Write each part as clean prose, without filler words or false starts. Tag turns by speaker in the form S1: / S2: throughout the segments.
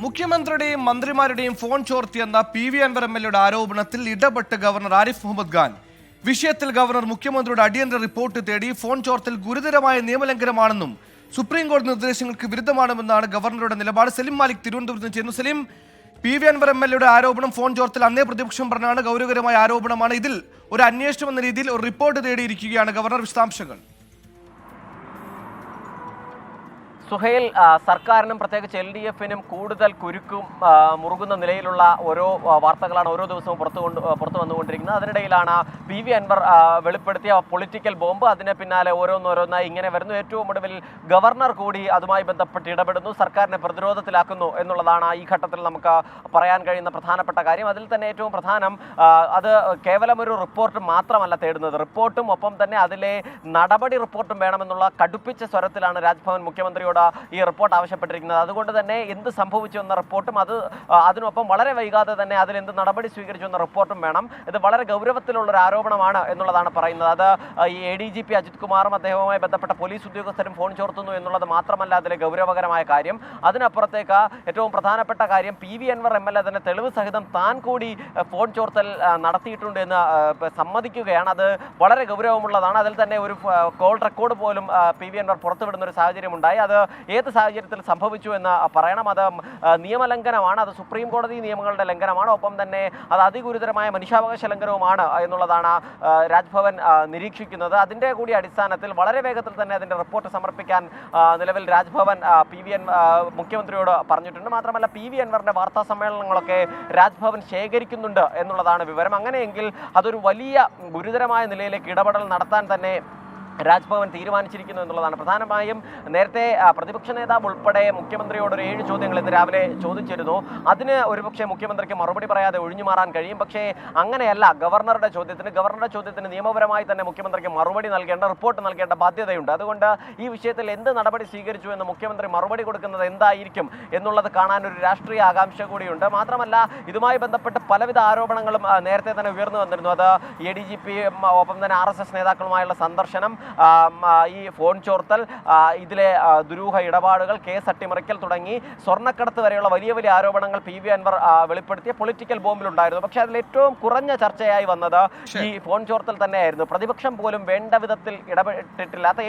S1: മുഖ്യമന്ത്രിയുടെയും മന്ത്രിമാരുടെയും phone ചോർത്തിയെന്ന PV. Anwar എം.എൽ.എയുടെ ആരോപണത്തിൽ ഇടപെട്ട് governor Arif Muhammad Khan. വിഷയത്തിൽ ഗവർണർ മുഖ്യമന്ത്രിയുടെ അടിയന്തര റിപ്പോർട്ട് തേടി. ഫോൺ ചോർത്തൽ ഗുരുതരമായ നിയമലംഘനമാണെന്നും സുപ്രീം കോടതി നിർദ്ദേശങ്ങൾക്ക് വിരുദ്ധമാണെന്നാണ് ഗവർണറുടെ നിലപാട്. സലിം മാലിക് തിരുവനന്തപുരത്ത് ചേരുന്നു. സലിം, പി.വി. അൻവർ എം.എൽ.എയുടെ ആരോപണം ഫോൺ ചോർത്തൽ അന്നേ പ്രതിപക്ഷം പറഞ്ഞാണ് ഗൗരവകരമായ ആരോപണമാണ്. ഇതിൽ ഒരു അന്വേഷണം എന്ന രീതിയിൽ ഒരു റിപ്പോർട്ട് തേടിയിരിക്കുകയാണ് ഗവർണർ. വിശദാംശങ്ങൾ.
S2: സുഹൈൽ, സർക്കാരിനും പ്രത്യേകിച്ച് LDF-നും കൂടുതൽ കുരുക്കും മുറുകുന്ന നിലയിലുള്ള ഓരോ വാർത്തകളാണ് ഓരോ ദിവസവും പുറത്തു വന്നുകൊണ്ടിരിക്കുന്നത്. അതിനിടയിലാണ് പി.വി. അൻവർ വെളിപ്പെടുത്തിയ പൊളിറ്റിക്കൽ ബോംബ്. അതിന് പിന്നാലെ ഓരോന്നോരോന്നായി ഇങ്ങനെ വരുന്നു. ഏറ്റവും ഒടുവിൽ ഗവർണർ കൂടി അതുമായി ബന്ധപ്പെട്ട് ഇടപെടുന്നു, സർക്കാരിനെ പ്രതിരോധത്തിലാക്കുന്നു എന്നുള്ളതാണ് ഈ ഘട്ടത്തിൽ നമുക്ക് പറയാൻ കഴിയുന്ന പ്രധാനപ്പെട്ട കാര്യം. അതിൽ തന്നെ ഏറ്റവും പ്രധാനം, അത് കേവലം ഒരു റിപ്പോർട്ട് മാത്രമല്ല തേടുന്നത്, റിപ്പോർട്ടും ഒപ്പം തന്നെ അതിലെ നടപടി റിപ്പോർട്ടും വേണമെന്നുള്ള കടുപ്പിച്ച സ്വരത്തിലാണ് രാജ്ഭവൻ മുഖ്യമന്ത്രിയോട് ഈ റിപ്പോർട്ട് ആവശ്യപ്പെട്ടിരിക്കുന്നത്. അതുകൊണ്ട് തന്നെ എന്ത് സംഭവിച്ചു എന്ന റിപ്പോർട്ടും അതിനൊപ്പം വളരെ വൈകാതെ തന്നെ അതിൽ എന്ത് നടപടി സ്വീകരിച്ചു എന്ന റിപ്പോർട്ടും വേണം. ഇത് വളരെ ഗൗരവത്തിലുള്ളൊരു ആരോപണമാണ് എന്നുള്ളതാണ് പറയുന്നത്. അത് ഈ ADGP അജിത് കുമാറും അദ്ദേഹവുമായി ബന്ധപ്പെട്ട പോലീസ് ഉദ്യോഗസ്ഥരും ഫോൺ ചോർത്തുന്നു എന്നുള്ളത് മാത്രമല്ല അതിലെ ഗൗരവകരമായ കാര്യം. അതിനപ്പുറത്തേക്ക് ഏറ്റവും പ്രധാനപ്പെട്ട കാര്യം, പി.വി. അൻവർ എം.എൽ.എ തന്നെ തെളിവ് സഹിതം താൻ കൂടി ഫോൺ ചോർത്തൽ നടത്തിയിട്ടുണ്ട് എന്ന് സമ്മതിക്കുകയാണ്. അത് വളരെ ഗൗരവമുള്ളതാണ്. അതിൽ തന്നെ ഒരു കോൾ റെക്കോർഡ് പോലും പി.വി. അൻവർ പുറത്തുവിടുന്ന ഒരു സാഹചര്യം ഉണ്ടായി. അത് ഏത് സാഹചര്യത്തിൽ സംഭവിച്ചു എന്ന് പറയണം. അത് നിയമലംഘനമാണ്, അത് സുപ്രീം കോടതി നിയമങ്ങളുടെ ലംഘനമാണ്, ഒപ്പം തന്നെ അത് അതിഗുരുതരമായ മനുഷ്യാവകാശ ലംഘനവുമാണ് എന്നുള്ളതാണ് രാജ്ഭവൻ നിരീക്ഷിക്കുന്നത്. അതിൻ്റെ കൂടി അടിസ്ഥാനത്തിൽ വളരെ വേഗത്തിൽ തന്നെ അതിൻ്റെ റിപ്പോർട്ട് സമർപ്പിക്കാൻ നിലവിൽ രാജ്ഭവൻ മുഖ്യമന്ത്രിയോട് പറഞ്ഞിട്ടുണ്ട്. മാത്രമല്ല പി.വി. അൻവറിൻ്റെ വാർത്താ സമ്മേളനങ്ങളൊക്കെ രാജ്ഭവൻ ശേഖരിക്കുന്നുണ്ട് എന്നുള്ളതാണ് വിവരം. അങ്ങനെയെങ്കിൽ അതൊരു വലിയ ഗുരുതരമായ നിലയിലേക്ക് ഇടപെടൽ നടത്താൻ തന്നെ രാജ്ഭവൻ തീരുമാനിച്ചിരിക്കുന്നു എന്നുള്ളതാണ്. പ്രധാനമായും നേരത്തെ പ്രതിപക്ഷ നേതാവ് ഉൾപ്പെടെ മുഖ്യമന്ത്രിയോട് ഒരു 7 ചോദ്യങ്ങൾ ഇന്ന് രാവിലെ ചോദിച്ചിരുന്നു. അതിന് ഒരുപക്ഷെ മുഖ്യമന്ത്രിക്ക് മറുപടി പറയാതെ ഒഴിഞ്ഞു മാറാൻ കഴിയും. പക്ഷേ അങ്ങനെയല്ല, ഗവർണറുടെ ചോദ്യത്തിന് നിയമപരമായി തന്നെ മുഖ്യമന്ത്രിക്ക് മറുപടി നൽകേണ്ട, റിപ്പോർട്ട് നൽകേണ്ട ബാധ്യതയുണ്ട്. അതുകൊണ്ട് ഈ വിഷയത്തിൽ എന്ത് നടപടി സ്വീകരിച്ചു എന്ന് മുഖ്യമന്ത്രി മറുപടി കൊടുക്കുന്നത് എന്തായിരിക്കും എന്നുള്ളത് കാണാൻ ഒരു രാഷ്ട്രീയ ആകാംക്ഷ കൂടിയുണ്ട്. മാത്രമല്ല ഇതുമായി ബന്ധപ്പെട്ട് പലവിധ ആരോപണങ്ങളും നേരത്തെ തന്നെ ഉയർന്നു വന്നിരുന്നു. അത് ADGP ഒപ്പം തന്നെ RSS നേതാക്കളുമായുള്ള സന്ദർശനം, ഈ ഫോൺ ചോർത്തൽ, ഇതിലെ ദുരൂഹ ഇടപാടുകൾ, കേസ് അട്ടിമറിക്കൽ തുടങ്ങി സ്വർണ്ണക്കടത്ത് വരെയുള്ള വലിയ വലിയ ആരോപണങ്ങൾ പി.വി. അൻവർ വെളിപ്പെടുത്തിയ പൊളിറ്റിക്കൽ ബോംബിലുണ്ടായിരുന്നു. പക്ഷേ അതിൽ ഏറ്റവും കുറഞ്ഞ ചർച്ചയായി വന്നത് ഈ ഫോൺ ചോർത്തൽ തന്നെയായിരുന്നു. പ്രതിപക്ഷം പോലും വേണ്ട വിധത്തിൽ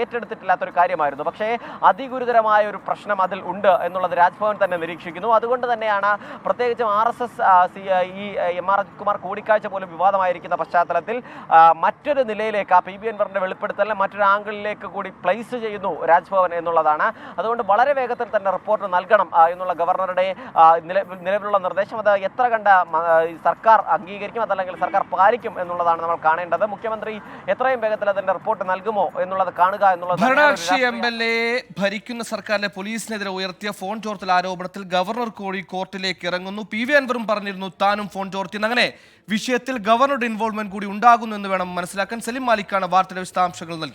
S2: ഏറ്റെടുത്തിട്ടില്ലാത്ത ഒരു കാര്യമായിരുന്നു. പക്ഷേ അതിഗുരുതരമായ ഒരു പ്രശ്നം അതിൽ ഉണ്ട് എന്നുള്ളത് രാജ്ഭവൻ തന്നെ നിരീക്ഷിക്കുന്നു. അതുകൊണ്ട് തന്നെയാണ് പ്രത്യേകിച്ചും RSS ഈ M.R. അജിത് കുമാർ കൂടിക്കാഴ്ച പോലും വിവാദമായിരിക്കുന്ന പശ്ചാത്തലത്തിൽ മറ്റൊരു നിലയിലേക്ക് പി.വി. അൻവറിന്റെ വെളിപ്പെടുത്തലിനെ മറ്റൊരു ആംഗിളിലേക്ക് കൂടി പ്ലേസ് ചെയ്യുന്നു രാജ്ഭവൻ എന്നുള്ളതാണ്. അതുകൊണ്ട് വളരെ വേഗത്തിൽ തന്നെ റിപ്പോർട്ട് നൽകണം എന്നുള്ള ഗവർണറുടെ നിലവിലുള്ള നിർദ്ദേശം. അത് എത്ര കണ്ട സർക്കാർ അംഗീകരിക്കും, അതല്ലെങ്കിൽ സർക്കാർ പാലിക്കും എന്നുള്ളതാണ് നമ്മൾ കാണേണ്ടത്. മുഖ്യമന്ത്രി എത്രയും വേഗത്തിൽ അതിന്റെ റിപ്പോർട്ട് നൽകുമോ എന്നുള്ളത് കാണുക എന്നുള്ളത്.
S1: ഭരണകക്ഷി M.L.A ഭരിക്കുന്ന സർക്കാരിലെ പോലീസിനെതിരെ ഉയർത്തിയ ഫോൺ ചോർത്തൽ ആരോപണത്തിൽ ഗവർണർ കൂടി കോർട്ടിലേക്ക് ഇറങ്ങുന്നു. പി.വി. അൻവറും പറഞ്ഞിരുന്നു താനും ഫോൺ ചോർത്തിയെന്ന്. അങ്ങനെ വിഷയത്തിൽ ഗവർണറുടെ ഇൻവോൾവ്മെന്റ് കൂടി ഉണ്ടാകുന്നു എന്ന് വേണം മനസ്സിലാക്കാൻ. സലിം മാലിക്കാണ് വാർത്തയുടെ വിശദാംശങ്ങൾ നൽകിയത്.